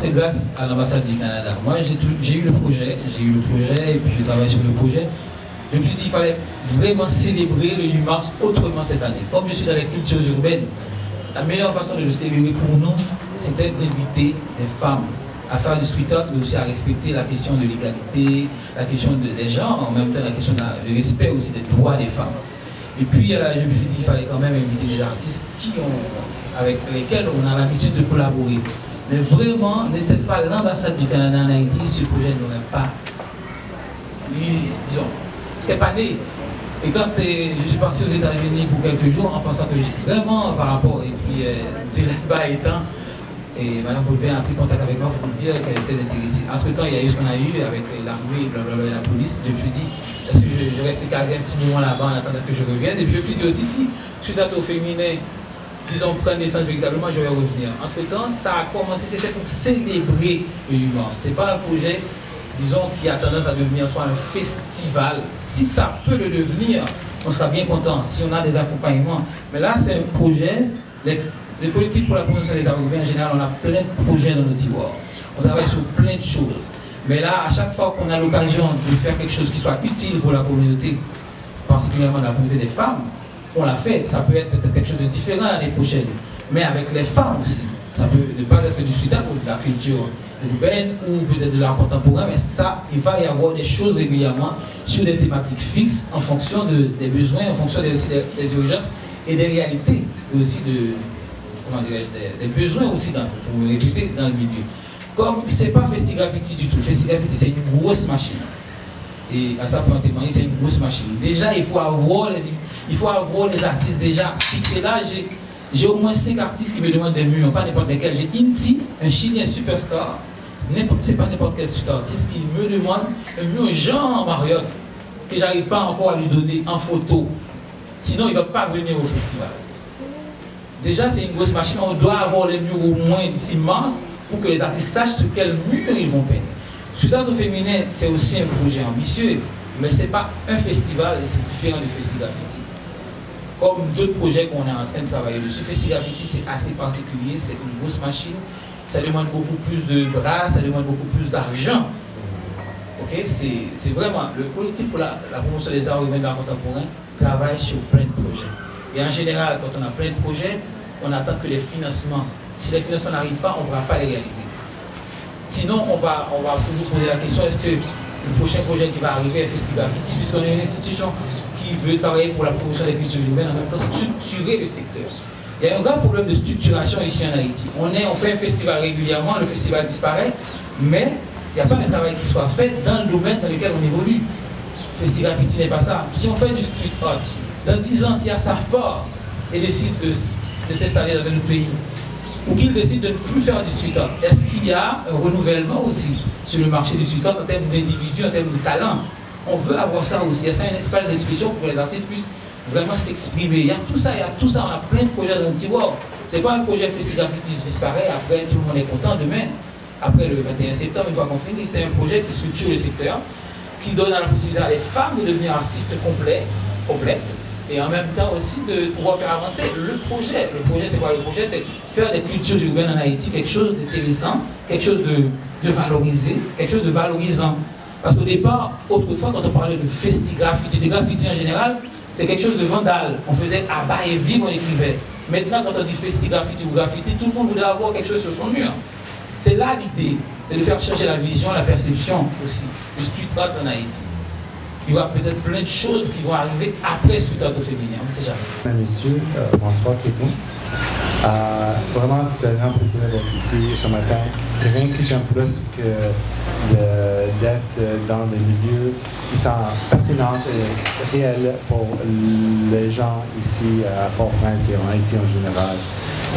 C'est grâce à l'ambassade du Canada. Moi, j'ai eu le projet et puis je travaille sur le projet. Je me suis dit qu'il fallait vraiment célébrer le 8 mars autrement cette année. Comme je suis dans les cultures urbaines, la meilleure façon de le célébrer pour nous, c'était d'inviter les femmes à faire du street art, mais aussi à respecter la question de l'égalité, la question des genres, en même temps la question du respect aussi des droits des femmes. Et puis, je me suis dit qu'il fallait quand même inviter des artistes avec lesquels on a l'habitude de collaborer. Mais vraiment, n'était-ce pas l'ambassade du Canada en Haïti, ce projet n'aurait pas eu, disons, ce n'est pas né. Et quand je suis parti aux États-Unis pour quelques jours, en pensant que vraiment par rapport, et puis de là-bas étant, et Mme Potvin a pris contact avec moi pour dire qu'elle est très intéressée. Entre-temps, il y a eu ce qu'on a eu avec l'armée et la police. Je me suis dit, est-ce que je reste quasi un petit moment là-bas en attendant que je revienne? Et puis je me suis dit aussi, si suite au féminin, disons, prendre naissance véritablement, je vais revenir. Entre-temps, ça a commencé, c'était pour célébrer le 8 mars. Ce n'est pas un projet, disons, qui a tendance à devenir soit un festival. Si ça peut le devenir, on sera bien content, si on a des accompagnements. Mais là, c'est un projet, les politiques pour la promotion des arts urbains, en général, on a plein de projets dans nos tiroirs. On travaille sur plein de choses. Mais là, à chaque fois qu'on a l'occasion de faire quelque chose qui soit utile pour la communauté, particulièrement la communauté des femmes, on l'a fait. Ça peut être peut-être quelque chose de différent l'année prochaine. Mais avec les femmes aussi. Ça peut ne pas être du street art ou de la culture urbaine ou peut-être de l'art contemporain, mais ça, il va y avoir des choses régulièrement sur des thématiques fixes en fonction des besoins, en fonction des urgences et des réalités, et aussi des besoins aussi, pour me répéter, dans le milieu. Comme c'est pas Festigraffiti du tout, Festigraffiti c'est une grosse machine. Et à ça pour en témoigner, c'est une grosse machine. Déjà, il faut avoir les artistes déjà fixés. Là, j'ai au moins 5 artistes qui me demandent des murs, pas n'importe lesquels. J'ai Inti, un Chilien superstar, c'est pas n'importe quel super artiste qui me demande un mur Jean Mariotte, que j'arrive pas encore à lui donner en photo. Sinon, il ne va pas venir au festival. Déjà, c'est une grosse machine. On doit avoir les murs au moins d'ici mars pour que les artistes sachent sur quel mur ils vont peindre. Street art au féminin, c'est aussi un projet ambitieux, mais ce n'est pas un festival et c'est différent du Festigraffiti. Comme d'autres projets qu'on est en train de travailler dessus, Festigraffiti c'est assez particulier, c'est une grosse machine, ça demande beaucoup plus de bras, ça demande beaucoup plus d'argent. Okay? C'est vraiment, le collectif pour la promotion des arts urbains et de l'art contemporain travaille sur plein de projets. Et en général, quand on a plein de projets, on attend que les financements, si les financements n'arrivent pas, on ne pourra pas les réaliser. Sinon, on va toujours poser la question, est-ce que le prochain projet qui va arriver est Festigraffiti, puisqu'on est une institution qui veut travailler pour la promotion des cultures urbaines, en même temps structurer le secteur. Il y a un grand problème de structuration ici en Haïti. On fait un festival régulièrement, le festival disparaît, mais il n'y a pas de travail qui soit fait dans le domaine dans lequel on évolue. Festigraffiti n'est pas ça. Si on fait du street art, dans 10 ans, si Assaf part et décide de s'installer dans un autre pays, ou qu'il décide de ne plus faire du street art, est-ce qu'il y a un renouvellement aussi sur le marché du street art en termes d'individus, en termes de talent? On veut avoir ça aussi. Est-ce qu'il y a un espace d'expression pour que les artistes puissent vraiment s'exprimer? Il y a tout ça, on a plein de projets dans le tiroir. Ce n'est pas un projet Festigraffiti qui disparaît, après tout le monde est content demain. Après le 21 septembre, une fois qu'on finit, c'est un projet qui structure le secteur, qui donne à la possibilité à les femmes de devenir artistes complètes, et en même temps aussi de pouvoir faire avancer le projet. Le projet, c'est quoi le projet? C'est faire des cultures urbaines en Haïti, quelque chose d'intéressant, quelque chose de valorisé, quelque chose de valorisant. Parce qu'au départ, autrefois, quand on parlait de Festigraffiti, de graffiti en général, c'est quelque chose de vandale. On faisait à bas et vivre, on écrivait. Maintenant, quand on dit Festigraffiti ou graffiti, tout le monde voudrait avoir quelque chose sur son mur. C'est là l'idée, c'est de faire changer la vision, la perception aussi, du street art en Haïti. Il y aura peut-être plein de choses qui vont arriver après street art au féminin, on ne sait jamais. Messieurs, bonsoir tout le monde. Vraiment, c'est un grand plaisir d'être ici ce matin. Rien que j'aime plus que d'être dans des milieux qui sont pertinents et réels pour les gens ici à Port-au-Prince et en Haïti en général.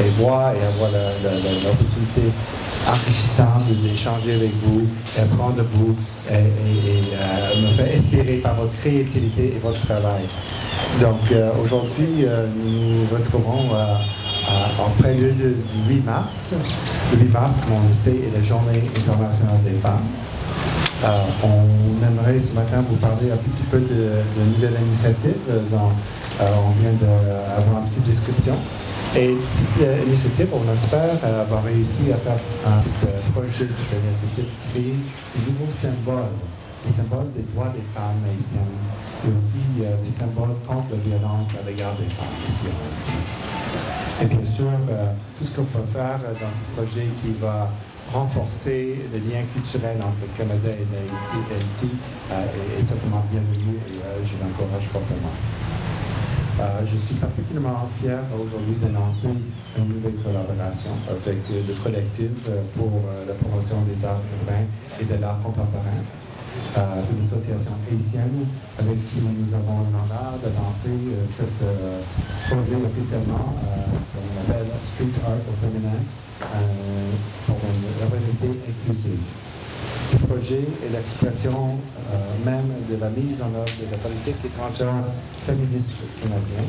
Et voir et avoir l'opportunité enrichissante d'échanger avec vous, d'apprendre de vous et me faire inspirer par votre créativité et votre travail. Donc aujourd'hui, nous nous retrouvons en prélude du 8 mars. Le 8 mars, comme on le sait, est la Journée internationale des femmes. On aimerait ce matin vous parler un petit peu de nouvelle initiative. On vient d'avoir une petite description. Et cette initiative, on espère avoir réussi à faire un projet, cette initiative, créer de nouveaux symboles, les symboles des droits des femmes haïtiennes, et aussi des symboles contre la violence à l'égard des femmes ici en Haïti. Et bien sûr, tout ce qu'on peut faire dans ce projet qui va renforcer le lien culturel entre le Canada et l'Haïti est certainement bienvenu et je l'encourage fortement. Je suis particulièrement fier aujourd'hui d'annoncer une nouvelle collaboration avec le collectif pour la promotion des arts urbains et de l'art contemporain, une association haïtienne avec qui nous avons l'honneur de lancer ce projet officiellement qu'on appelle Street Art au féminin pour une réalité inclusive. Ce projet est l'expression même de la mise en œuvre de la politique étrangère féministe canadienne.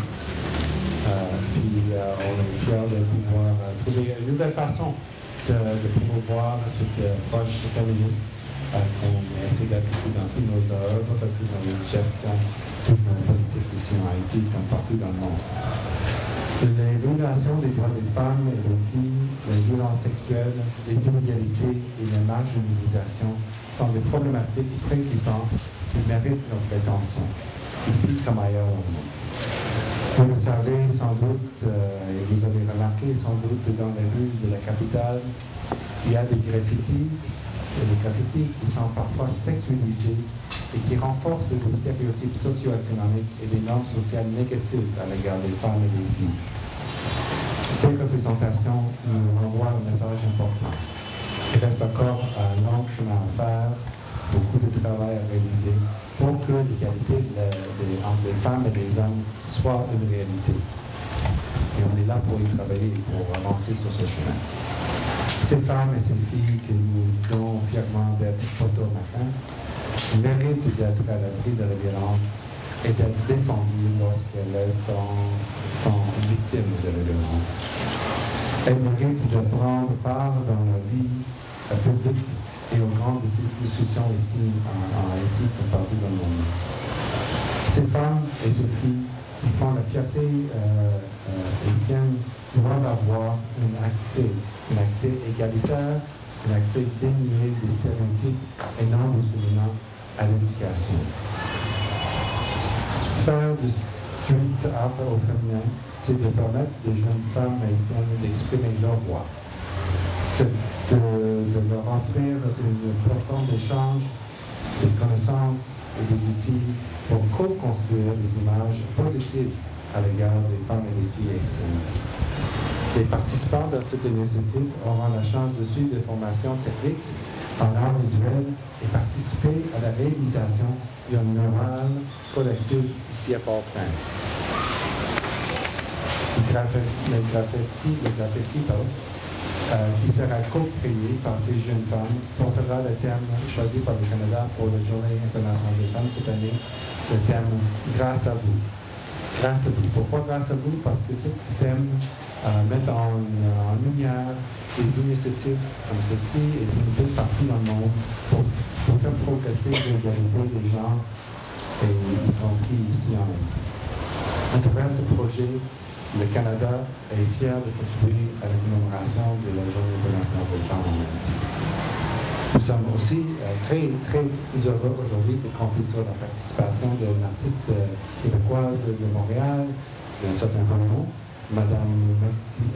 Puis on est fiers de pouvoir trouver une nouvelle façon de promouvoir cette approche féministe qu'on essaie d'appliquer dans toutes nos œuvres, toutes dans les gestions, toutes nos politiques ici en Haïti, comme partout dans le monde. Les violations des droits des femmes et des filles, les violences sexuelles, les inégalités et la marginalisation sont des problématiques préoccupantes qui méritent notre attention, ici comme ailleurs au monde. Vous le savez sans doute, et vous avez remarqué sans doute dans les rues de la capitale, il y a des graffitis qui sont parfois sexualisés et qui renforcent des stéréotypes socio-économiques et des normes sociales négatives à l'égard des femmes et des filles. Ces représentations nous renvoient un message important. Il reste encore un long chemin à faire, beaucoup de travail à réaliser pour que l'égalité entre les femmes et les hommes soit une réalité. Et on est là pour y travailler, pour avancer sur ce chemin. Ces femmes et ces filles que nous disons fièrement d'être photomaquins méritent d'être à l'abri de la violence et d'être défendues lorsqu'elles sont victimes de la violence. Elles méritent de prendre part dans la vie publique et aux grandes discussions ici en Haïti comme partout dans le monde. Ces femmes et ces filles qui font la fierté haïtienne doivent avoir un accès égalitaire, un accès dénué des stéréotypes et non discriminants à l'éducation. Faire du street art au féminin, c'est de permettre aux jeunes femmes haïtiennes d'exprimer leur voix. C'est de leur offrir une plateforme d'échange, des connaissances et des outils pour co-construire des images positives à l'égard des femmes et des filles haïtiennes. Les participants dans cette initiative auront la chance de suivre des formations techniques en art visuel et participer à la réalisation d'un mural collectif ici à Port-au-Prince. Le graffiti qui sera co-créé par ces jeunes femmes portera le thème choisi par le Canada pour la Journée internationale des femmes cette année, le thème « Grâce à vous ». Grâce à vous. Pourquoi grâce à vous? Parce que ce thème met en lumière des initiatives comme ceci et des partout dans le monde pour faire progresser l'égalité des genres, et y compris ici en Haïti. À travers ce projet, le Canada est fier de contribuer à la commémoration de la Journée internationale des femmes en Haïti. Nous sommes aussi très heureux aujourd'hui de compter sur la participation d'une artiste québécoise de Montréal, d'un certain renom, Madame Maxi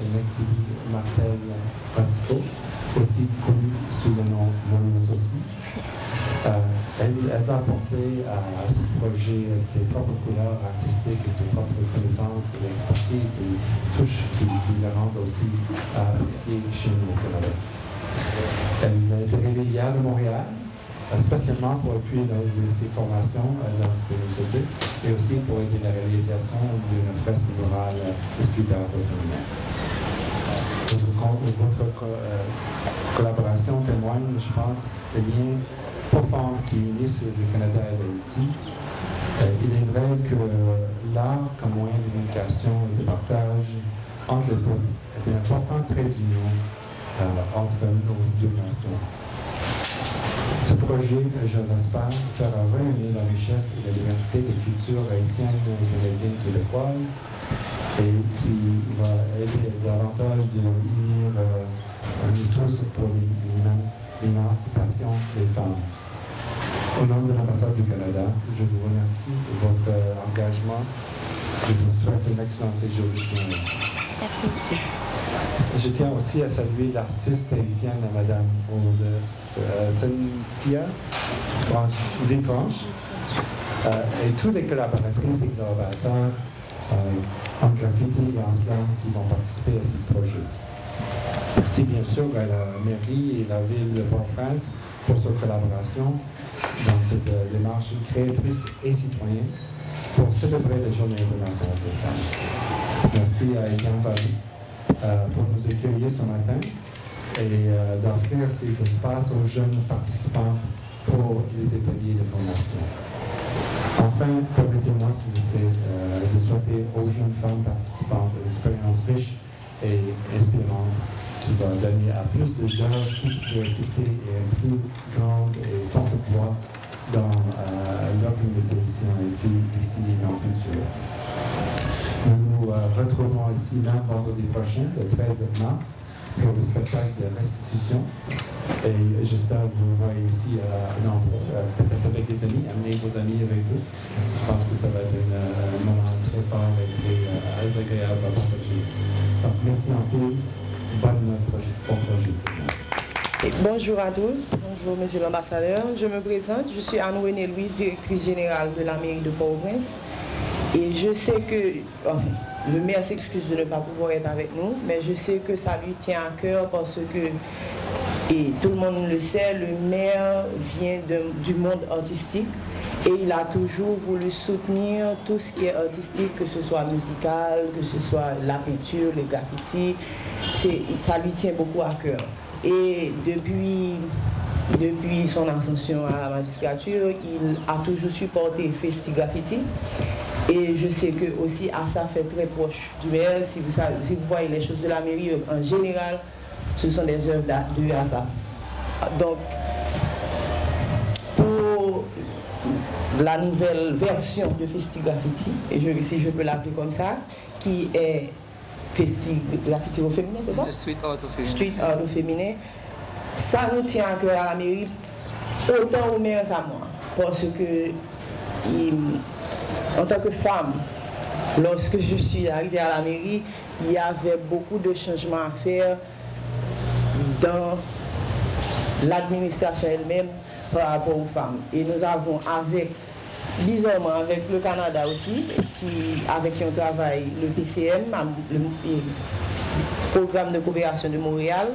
Martel Rasico, aussi connue sous le nom Monos aussi. Elle va apporter à ce projet ses propres couleurs artistiques et ses propres connaissances et expertise et touches qui le rendent aussi apprécié chez nous au Canada. Elle a été révélée hier de Montréal, spécialement pour appuyer ses formations dans cette université et aussi pour aider la réalisation d'une fresque murale de sculpteur féminin. Votre collaboration témoigne, je pense, des liens profonds qui unissent le Canada et l'Haïti. Il est vrai que l'art comme moyen de communication et de partage entre les peuples est un important trait d'union entre nos deux nations. Ce projet, je l'espère, fera réunir la richesse et la diversité des cultures haïtiennes et canadiennes québécoises et qui va aider davantage de unir nous tous pour l'émancipation des femmes. Au nom de l'ambassade du Canada, je vous remercie de votre engagement. Je vous souhaite un excellent séjour ici en Haïti. Merci. Je tiens aussi à saluer l'artiste haïtienne, Madame Aude Cynthia Desfranches, et tous les collaboratrices et collaborateurs en graffiti et en slam qui vont participer à ce projet. Merci bien sûr à la mairie et la ville de Port-au-Prince pour cette collaboration dans cette démarche créatrice et citoyenne pour célébrer la Journée internationale des femmes. Merci à Eliane Vallée pour nous accueillir ce matin et d'offrir ces espaces aux jeunes participants pour les ateliers de formation. Enfin, permettez-moi, s'il vous plaît, de souhaiter aux jeunes femmes participantes une expérience riche et inspirante qui va donner à plus de jeunes, plus de créativité et une plus grande et forte voix dans leur communauté ici en Haïti, ici et dans le futur. Nous nous retrouvons ici même vendredi prochain, le 13 mars, pour le spectacle de restitution. Et j'espère que vous voyez ici peut-être avec des amis, amenez vos amis avec vous. Je pense que ça va être un moment très fort et très agréable à partager. Donc merci en tout. Bon projet. Bonjour à tous, bonjour Monsieur l'ambassadeur. Je me présente, je suis Anne-Renée Louis, directrice générale de la mairie de Port-au-Prince. Et je sais que, enfin, le maire s'excuse de ne pas pouvoir être avec nous, mais je sais que ça lui tient à cœur parce que, et tout le monde le sait, le maire vient du monde artistique et il a toujours voulu soutenir tout ce qui est artistique, que ce soit musical, que ce soit la peinture, les graffitis. Ça lui tient beaucoup à cœur. Et depuis son ascension à la magistrature, il a toujours supporté Festi Graffiti. Et je sais que aussi Assaf fait très proche du maire. Si vous voyez les choses de la mairie en général, ce sont des œuvres de Assaf. Donc, pour la nouvelle version de Festi Graffiti, et si je peux l'appeler comme ça, qui est Festi Graffiti au féminin, c'est ça? Street art au féminin. Street art au féminin. Ça nous tient à cœur à la mairie, autant au maire qu'à moi. Parce que, en tant que femme, lorsque je suis arrivée à la mairie, il y avait beaucoup de changements à faire dans l'administration elle-même par rapport aux femmes. Et nous avons, bizarrement, avec le Canada aussi, avec qui on travaille, le PCM, le Programme de coopération de Montréal,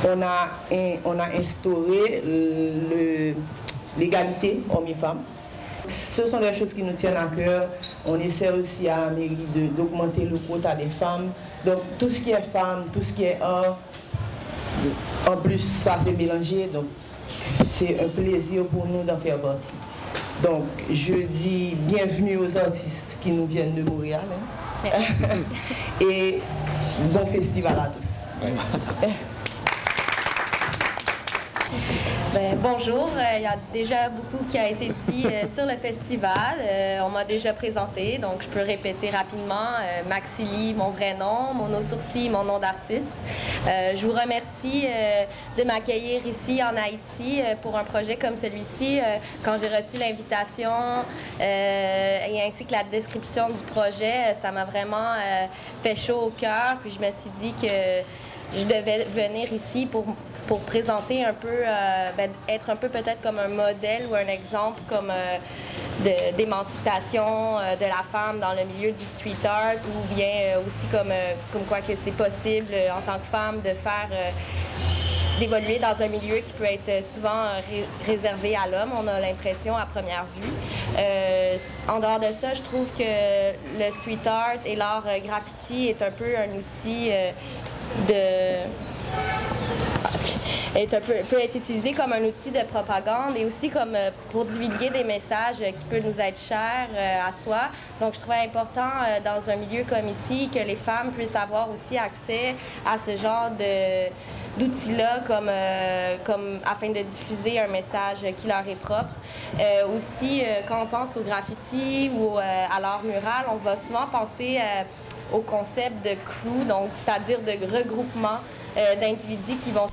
on a instauré l'égalité hommes et femmes. Ce sont des choses qui nous tiennent à cœur. On essaie aussi à la mairie d'augmenter le quota des femmes. Donc tout ce qui est femmes, tout ce qui est art, en plus ça s'est mélangé. Donc c'est un plaisir pour nous d'en faire partie. Donc je dis bienvenue aux artistes qui nous viennent de Montréal. Hein. Et bon festival à tous. Ouais. Bonjour, il y a déjà beaucoup qui a été dit sur le festival. On m'a déjà présenté, donc je peux répéter rapidement. Maxili, mon vrai nom, Mono Sourcil, mon nom d'artiste. Je vous remercie de m'accueillir ici en Haïti pour un projet comme celui-ci. Quand j'ai reçu l'invitation et ainsi que la description du projet, ça m'a vraiment fait chaud au cœur. Puis je me suis dit que je devais venir ici pour présenter un peu, être un peu peut-être comme un modèle ou un exemple comme d'émancipation de la femme dans le milieu du street art, ou bien aussi comme quoi que c'est possible en tant que femme de faire d'évoluer dans un milieu qui peut être souvent réservé à l'homme, on a l'impression à première vue. En dehors de ça, je trouve que le street art et l'art graffiti est un peu un outil peut être utilisé comme un outil de propagande et aussi comme pour divulguer des messages qui peuvent nous être chers à soi. Donc je trouvais important dans un milieu comme ici que les femmes puissent avoir aussi accès à ce genre d'outils-là comme afin de diffuser un message qui leur est propre. Aussi, quand on pense au graffiti ou à l'art mural, on va souvent penser au concept de crew, donc c'est-à-dire de regroupement d'individus qui vont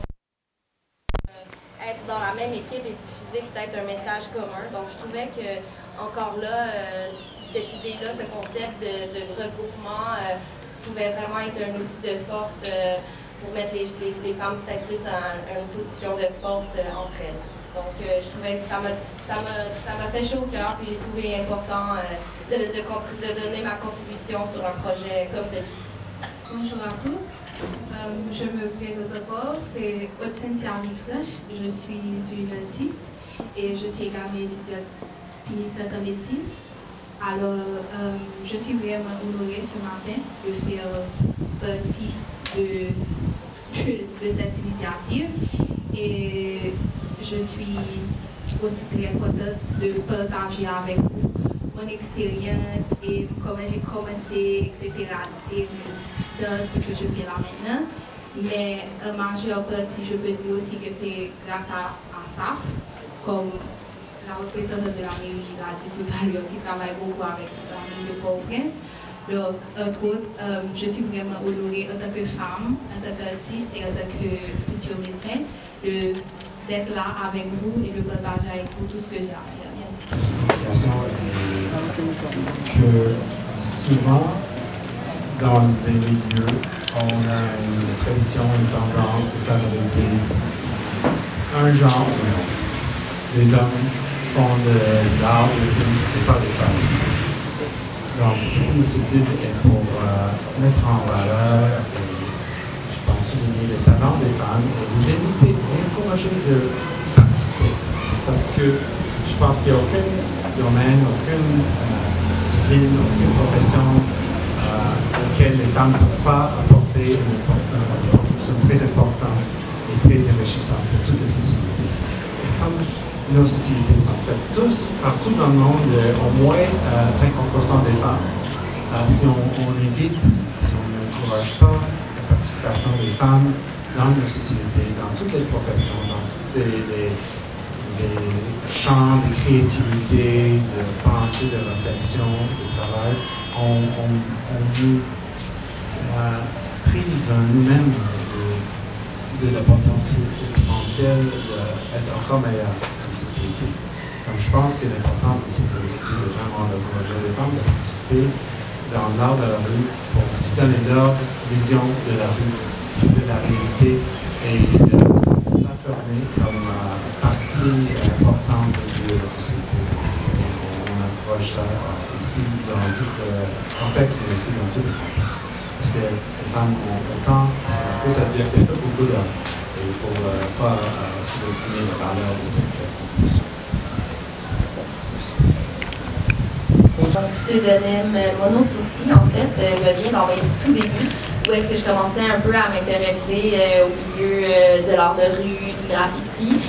être dans la même équipe et diffuser peut-être un message commun. Donc je trouvais que encore là, cette idée-là, ce concept de regroupement pouvait vraiment être un outil de force pour mettre les femmes peut-être plus en une position de force entre elles. Donc je trouvais que ça m'a fait chaud au cœur, puis j'ai trouvé important de donner ma contribution sur un projet comme celui-ci. Bonjour à tous, je me présente d'abord, c'est Haute-Cynthia Mifresh, je suis une artiste et je suis également étudiante finissante en médecine. Alors, je suis vraiment honorée ce matin de faire partie de cette initiative et je suis aussi très contente de partager avec vous mon expérience et comment j'ai commencé, etc. Et dans ce que je fais là maintenant. Mais en majeure partie, je peux dire aussi que c'est grâce à SAF, comme la représentante de la mairie l'a dit tout à l'heure, qui travaille beaucoup avec la mairie de Port-au-Prince. Donc, entre autres, je suis vraiment honorée en tant que femme, en tant qu'artiste et en tant que futur médecin d'être là avec vous et de partager avec vous tout ce que j'ai à faire. Merci. L'explication est que souvent, dans les milieux, on a une tradition, une tendance de favoriser un genre ou l'autre. Les hommes font de l'art et pas les femmes. Donc, cette initiative est pour mettre en valeur et, je pense, souligner les talents des femmes et les inviter et encourager de participer. Parce que je pense qu'il n'y a aucun domaine, aucune discipline, aucune profession auquel les femmes ne peuvent pas apporter une contribution très importante et très enrichissante pour toute la société. Et comme nos sociétés sont faites tous, partout dans le monde, au moins 50% des femmes, si on évite, si on n'encourage pas la participation des femmes dans nos sociétés, dans toutes les professions, dans tous les champs de créativité, de pensée, de réflexion, de travail, on nous prive nous-mêmes de la potentiel d'être encore meilleur comme société. Donc je pense que l'importance de cette initiative est vraiment d'encourager les femmes de participer dans l'art de la rue pour aussi donner leur vision de la rue, de la réalité et de s'affirmer comme partie importante de la société. On approche ça ici dans tout contexte et aussi dans tous les contextes. Parce que les femmes ont autant, plus à dire que beaucoup d'hommes. Et il ne faut pas sous-estimer la valeur de cette contribution. Mon pseudonyme Mono Sourcil, en fait, me vient dans mes tout débuts, où est-ce que je commençais un peu à m'intéresser au milieu de l'art de rue, du graffiti.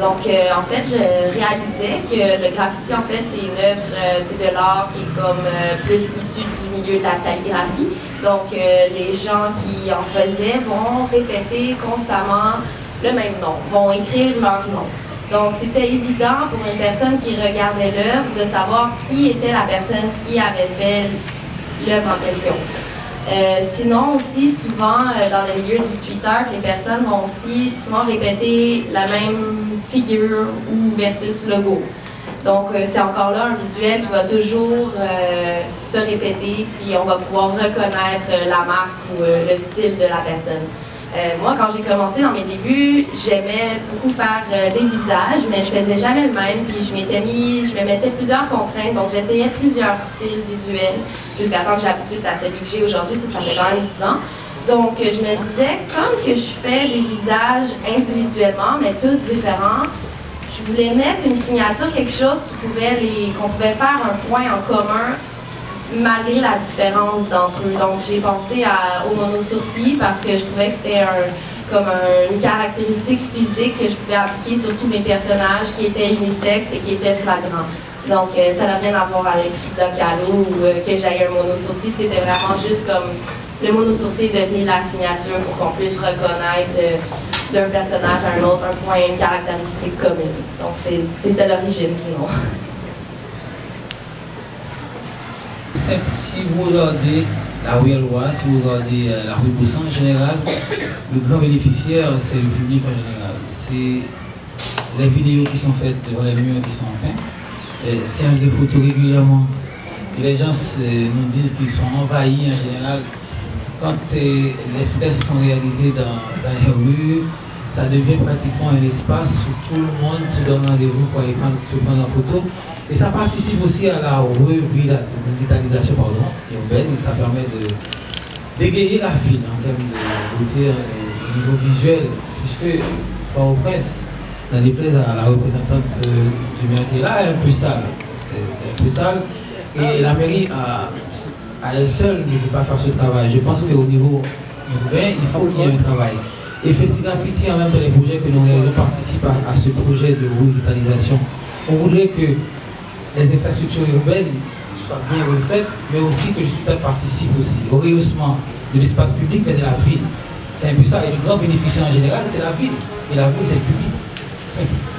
En fait, je réalisais que le graffiti, en fait, c'est une œuvre, c'est de l'art qui est comme plus issu du milieu de la calligraphie. Donc, les gens qui en faisaient vont répéter constamment le même nom, vont écrire leur nom. Donc, c'était évident pour une personne qui regardait l'œuvre de savoir qui était la personne qui avait fait l'œuvre en question. Sinon aussi, souvent, dans le milieu du street art, les personnes vont aussi souvent répéter la même figure ou versus logo. Donc, c'est encore là un visuel qui va toujours se répéter, puis on va pouvoir reconnaître la marque ou le style de la personne. Moi, quand j'ai commencé dans mes débuts, j'aimais beaucoup faire des visages, mais je faisais jamais le même, puis je me mettais plusieurs contraintes, donc j'essayais plusieurs styles visuels, jusqu'à temps que j'aboutisse à celui que j'ai aujourd'hui, ça fait quand même 10 ans. Donc, je me disais, comme que je fais des visages individuellement, mais tous différents, je voulais mettre une signature, quelque chose qu'on pouvait faire un point en commun, malgré la différence d'entre eux. Donc, j'ai pensé au mono sourcil parce que je trouvais que c'était une caractéristique physique que je pouvais appliquer sur tous mes personnages qui étaient unisexes et qui étaient flagrants. Donc, ça n'a rien à voir avec Frida Kahlo ou que j'aille un mono sourcil. C'était vraiment juste comme le mono sourcil est devenu la signature pour qu'on puisse reconnaître d'un personnage à un autre un point, une caractéristique commune. Donc, c'est ça l'origine, sinon. Si vous regardez la rue Eloi, si vous regardez la rue Boussan en général, le grand bénéficiaire, c'est le public en général. C'est les vidéos qui sont faites devant les murs qui sont peints, séances de photos régulièrement. Et les gens nous disent qu'ils sont envahis en général. Quand les fresques sont réalisées dans les rues, ça devient pratiquement un espace où tout le monde se donne rendez-vous pour aller se prendre en photo. Et ça participe aussi à la revitalisation urbaine. Ça permet d'égayer la file en termes de beauté au niveau visuel, puisque Port-au-Prince, n'en déplaise à la représentante du maire qui est là, est un peu sale. C'est un peu sale. Et la mairie, à elle seule, ne peut pas faire ce travail. Je pense qu'au niveau urbain, il faut qu'il y ait un travail. Et Festigraffiti, en même temps, les projets que nous réalisons participent à ce projet de revitalisation. On voudrait que les infrastructures urbaines soient bien refaites, mais aussi que le spectacle participe aussi au rehaussement de l'espace public, mais de la ville. C'est un peu ça. Et le grand bénéficiaire en général, c'est la ville. Et la ville, c'est le public. Simple.